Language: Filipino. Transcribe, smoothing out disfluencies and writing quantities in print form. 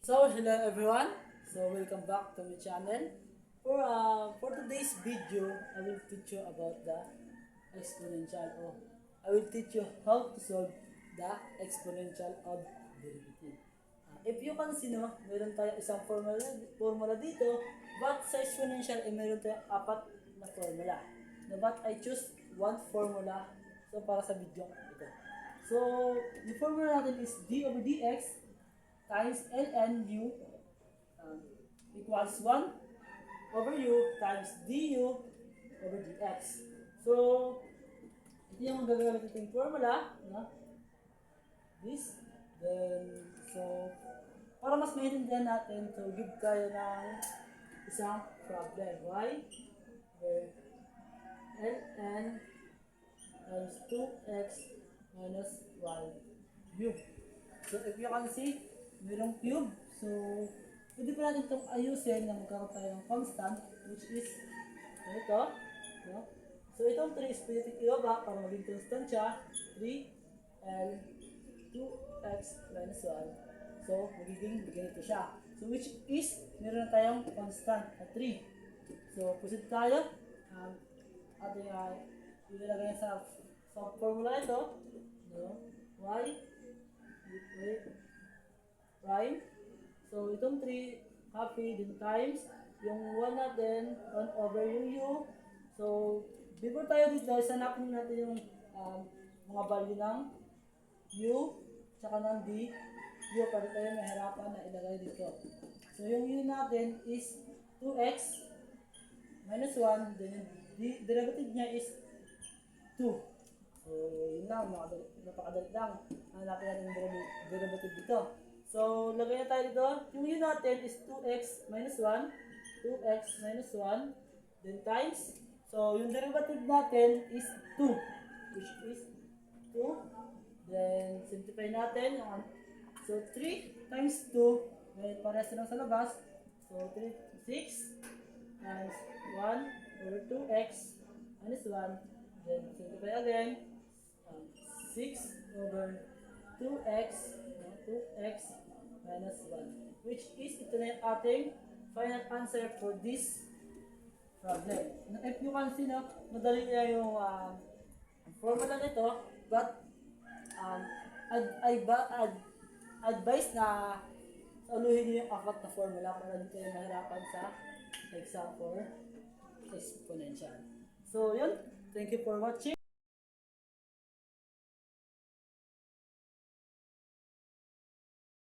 So hello everyone. So welcome back to my channel. For today's video, I will teach you about the exponential. Or I will teach you how to solve the exponential of derivative. If you can see, no, meron tayo isang formula dito, but sa exponential, meron tayong apat na formula. No, but I choose one formula so para sa video ito. So, the formula natin is d over dx times ln u um, equals 1 over u times du over dx. So, ito yung gagamit natin formula, no? This, then, so, para mas maintindihan natin, so, give tayo ng isang problem. Why? Where ln times 2x minus y cube. So, if you can see, mayroong cube. So, pwede pa natin itong ayusin na magkakaroon tayo ng constant, which is ito. No? So, itong 3 is pwede ibaba para maging constant siya. 3L 2x minus 1. So, magiging ganito siya. So, which is, meron na tayong constant na 3. So, proceed tayo. Ating ilalagay sa formula ito. No? Y prime. So, itong 3 copy din times yung 1 natin, 1 over yung u. So, before tayo dito, isanapin natin yung mga value ng u tsaka ng d. U para tayo mahirapan na ilagay dito. So, yung u natin is 2x minus 1, then yung derivative niya is 2. So, yun lang, napakadali lang. Hanapin natin yung derivative dito. So, lagay na tayo dito. Yung u natin is 2x minus 1. 2x minus 1. Then times. So, yung derivative natin is 2. Which is 2. Then, simplify natin. So, 3 times 2. Then, parehas lang sa labas. So, 3, 6 times 1 over 2x minus 1. Then, simplify again. 6 over 2x minus 1, which is ito na yung ating final answer for this problem. If you can see, no, madali na yung formula nito, but advice na saluhin niyo yung apat na formula para hindi kayo mahirapan sa exam for exponential. So, yun. Thank you for watching.